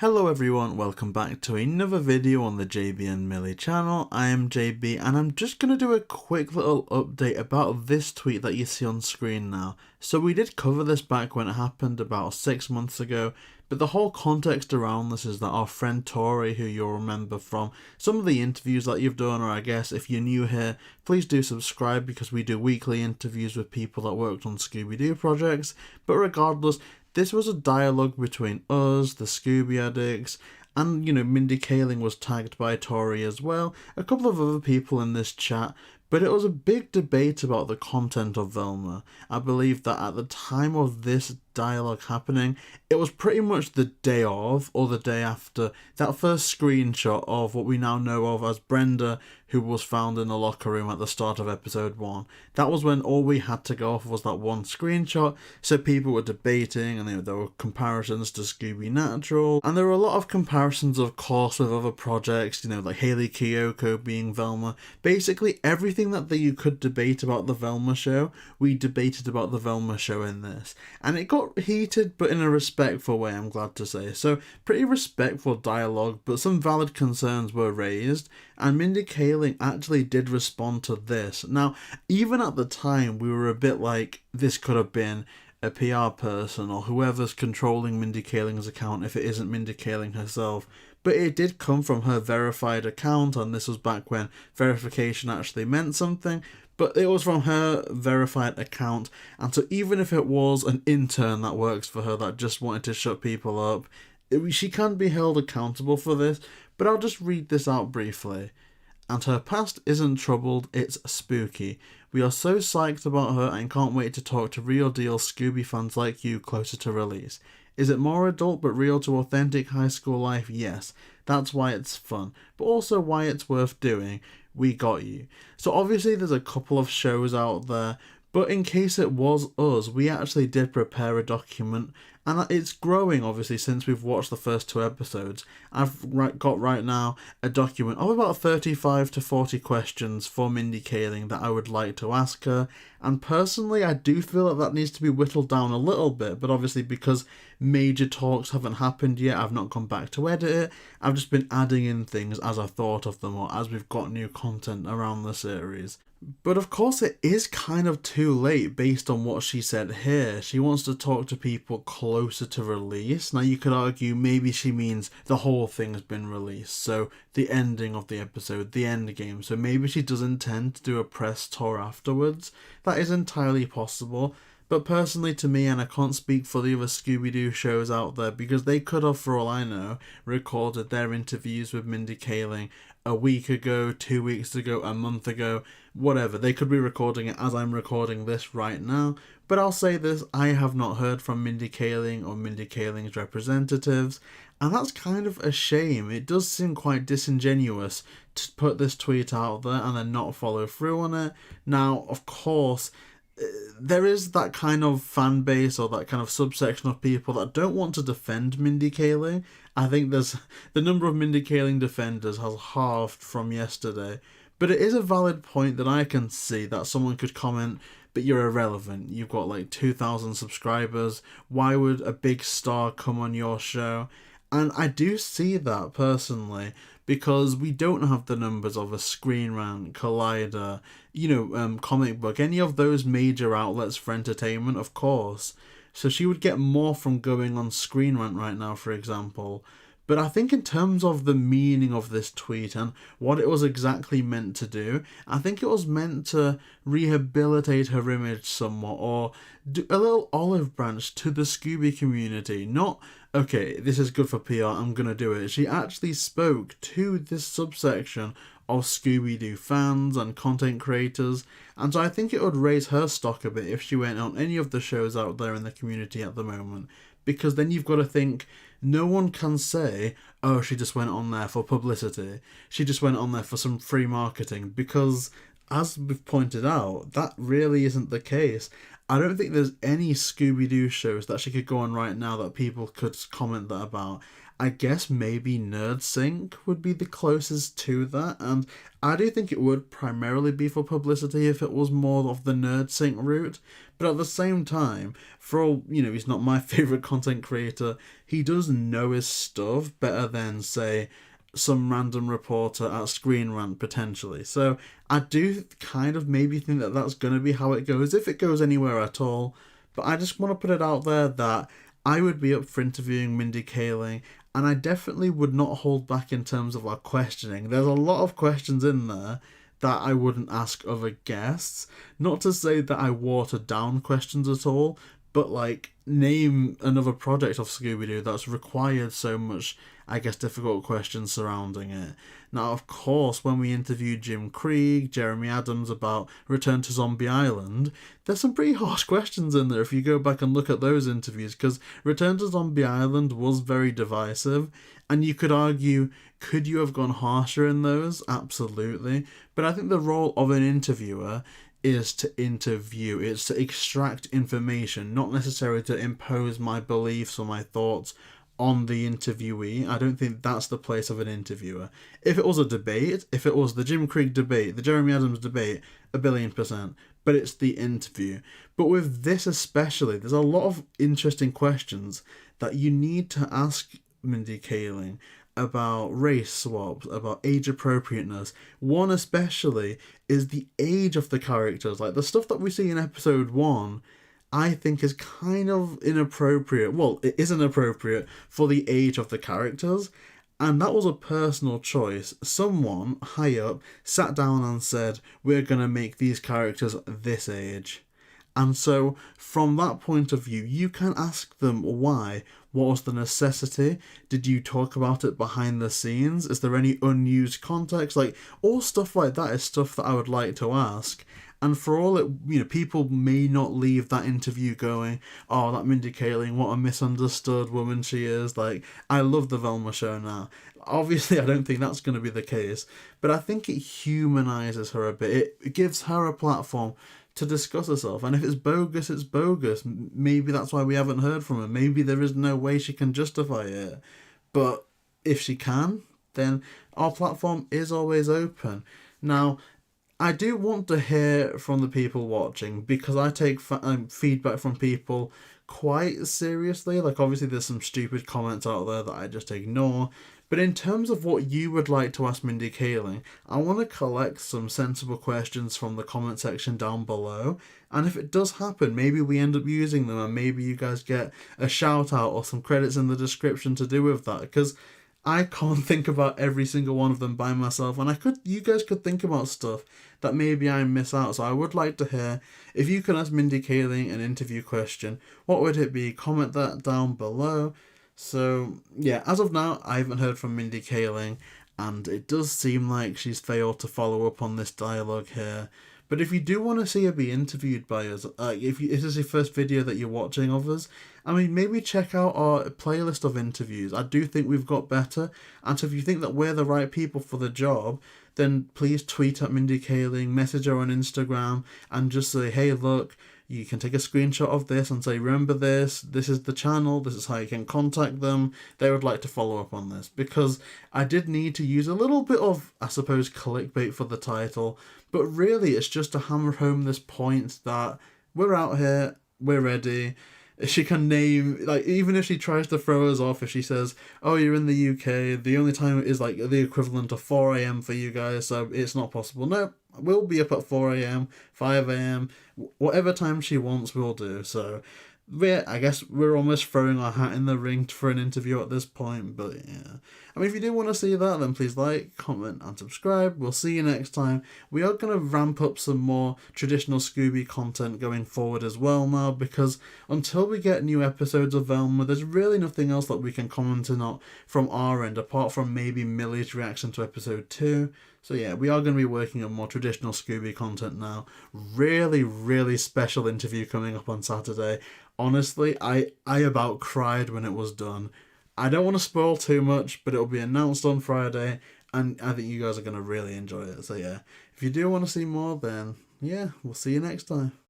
Hello everyone, welcome back to another video on the JayBee and Milly channel. I am JayBee and I'm just going to do a quick little update about this tweet that you see on screen now. So we did cover this back when it happened about 6 months ago, but the whole context around this is that our friend Tori, who you'll remember from some of the interviews that you've done, or I guess if you're new here, please do subscribe because we do weekly interviews with people that worked on Scooby-Doo projects. But regardless, this was a dialogue between us, the Scooby addicts, and Mindy Kaling was tagged by Tori as well, a couple of other people in this chat, but it was a big debate about the content of Velma. I believe that at the time of this dialogue happening, it was pretty much the day of, or the day after, that first screenshot of what we now know of as Brenda, who was found in the locker room at the start of episode 1. That was when all we had to go off was that one screenshot, so people were debating, and there were comparisons to Scooby Natural, and there were a lot of comparisons of course with other projects, like Hayley Kiyoko being Velma. Basically everything that you could debate about the Velma show, we debated about the Velma show in this. And it got heated, but in a respectful way, I'm glad to say. So pretty respectful dialogue, but some valid concerns were raised, and Mindy Kaling actually did respond to this. Now, even at the time, we were a bit like, this could have been a PR person or whoever's controlling Mindy Kaling's account if it isn't Mindy Kaling herself. But it did come from her verified account, and this was back when verification actually meant something. But it was from her verified account, and so even if it was an intern that works for her that just wanted to shut people up, she can be held accountable for this. But I'll just read this out briefly. And her past isn't troubled, it's spooky. We are so psyched about her and can't wait to talk to real deal Scooby fans like you closer to release. Is it more adult but real to authentic high school life? Yes. That's why it's fun, but also why it's worth doing. We got you. So obviously there's a couple of shows out there, but in case it was us, we actually did prepare a document, and it's growing obviously since we've watched the first 2 episodes. I've got right now a document of about 35 to 40 questions for Mindy Kaling that I would like to ask her, and personally I do feel that needs to be whittled down a little bit, but obviously because major talks haven't happened yet, I've not gone back to edit it. I've just been adding in things as I thought of them or as we've got new content around the series. But of course it is kind of too late based on what she said here. She wants to talk to people closer to release. Now you could argue maybe she means the whole thing has been released, so the ending of the episode, the end game. So maybe she does intend to do a press tour afterwards. That is entirely possible. But personally to me, and I can't speak for the other Scooby-Doo shows out there, because they could have, for all I know, recorded their interviews with Mindy Kaling a week ago, 2 weeks ago, a month ago, whatever. They could be recording it as I'm recording this right now. But I'll say this, I have not heard from Mindy Kaling or Mindy Kaling's representatives, and that's kind of a shame. It does seem quite disingenuous to put this tweet out there and then not follow through on it. Now, of course, there is that kind of fan base or that kind of subsection of people that don't want to defend Mindy Kaling. I think the number of Mindy Kaling defenders has halved from yesterday. But it is a valid point that I can see that someone could comment, but you're irrelevant. You've got like 2,000 subscribers. Why would a big star come on your show? And I do see that personally, because we don't have the numbers of a Screen Rant, Collider, ComicBook, any of those major outlets for entertainment, of course. So she would get more from going on Screen Rant right now, for example. But I think in terms of the meaning of this tweet and what it was exactly meant to do, I think it was meant to rehabilitate her image somewhat, or do a little olive branch to the Scooby community. Not, okay, this is good for PR, I'm gonna do it. She actually spoke to this subsection of Scooby-Doo fans and content creators, and so I think it would raise her stock a bit if she went on any of the shows out there in the community at the moment. Because then you've got to think, no one can say, oh, she just went on there for publicity. She just went on there for some free marketing. Because, as we've pointed out, that really isn't the case. I don't think there's any Scooby-Doo shows that she could go on right now that people could comment that about. I guess maybe NerdSync would be the closest to that, and I do think it would primarily be for publicity if it was more of the NerdSync route. But at the same time, for all, he's not my favourite content creator, he does know his stuff better than, say, some random reporter at Screen Rant, potentially. So I do kind of maybe think that that's going to be how it goes, if it goes anywhere at all. But I just want to put it out there that I would be up for interviewing Mindy Kaling, and I definitely would not hold back in terms of our questioning. There's a lot of questions in there that I wouldn't ask other guests. Not to say that I water down questions at all, but like, name another project of Scooby-Doo that's required so much, I guess, difficult questions surrounding it. Now, of course, when we interviewed Jim Krieg, Jeremy Adams about Return to Zombie Island, there's some pretty harsh questions in there if you go back and look at those interviews, because Return to Zombie Island was very divisive, and you could argue, could you have gone harsher in those? Absolutely. But I think the role of an interviewer is to interview, it's to extract information, not necessarily to impose my beliefs or my thoughts on the interviewee. I don't think that's the place of an interviewer. If it was a debate, if it was the Jim Krieg debate, the Jeremy Adams debate, 1,000,000,000%, but it's the interview. But with this especially, there's a lot of interesting questions that you need to ask Mindy Kaling about race swaps, about age appropriateness. One especially is the age of the characters. Like, the stuff that we see in episode 1, I think is kind of inappropriate. Well, it is inappropriate for the age of the characters, and that was a personal choice. Someone high up sat down and said, we're going to make these characters this age. And so, from that point of view, you can ask them why. What was the necessity? Did you talk about it behind the scenes? Is there any unused context? Like, all stuff like that is stuff that I would like to ask. And for all it, people may not leave that interview going, oh, that Mindy Kaling, what a misunderstood woman she is. Like, I love the Velma show now. Obviously, I don't think that's going to be the case, but I think it humanizes her a bit. It gives her a platform to discuss herself, and if it's bogus, it's bogus. Maybe that's why we haven't heard from her. Maybe there is no way she can justify it. But if she can, then our platform is always open. Now, I do want to hear from the people watching, because I take feedback from people quite seriously. Like, obviously there's some stupid comments out there that I just ignore, but in terms of what you would like to ask Mindy Kaling, I want to collect some sensible questions from the comment section down below, and if it does happen, maybe we end up using them, and maybe you guys get a shout out or some credits in the description to do with that, because I can't think about every single one of them by myself, and you guys could think about stuff that maybe I miss out. So I would like to hear, if you could ask Mindy Kaling an interview question, what would it be? Comment that down below. So yeah, as of now, I haven't heard from Mindy Kaling, and it does seem like she's failed to follow up on this dialogue here. But if you do want to see her be interviewed by us, if this is your first video that you're watching of us, I mean, maybe check out our playlist of interviews. I do think we've got better, and so if you think that we're the right people for the job, then please tweet at Mindy Kaling, message her on Instagram, and just say, hey, look, you can take a screenshot of this and say, remember this is the channel, this is how you can contact them. They would like to follow up on this, because I did need to use a little bit of, I suppose, clickbait for the title, but really it's just to hammer home this point that we're out here, we're ready. She can name, like, even if she tries to throw us off, if she says, oh, you're in the UK, the only time is like the equivalent of 4 a.m. for you guys, so it's not possible. No, we'll be up at 4 a.m, 5 a.m, whatever time she wants, we'll do. So yeah, I guess we're almost throwing our hat in the ring for an interview at this point, but yeah. I mean, if you do want to see that, then please like, comment, and subscribe. We'll see you next time. We are going to ramp up some more traditional Scooby content going forward as well now, because until we get new episodes of Velma, there's really nothing else that we can comment on from our end, apart from maybe Milly's reaction to episode 2. So yeah, we are going to be working on more traditional Scooby content now. Really, really special interview coming up on Saturday. Honestly, I about cried when it was done. I don't want to spoil too much, but it'll be announced on Friday, and I think you guys are going to really enjoy it. So yeah, if you do want to see more, then yeah, we'll see you next time.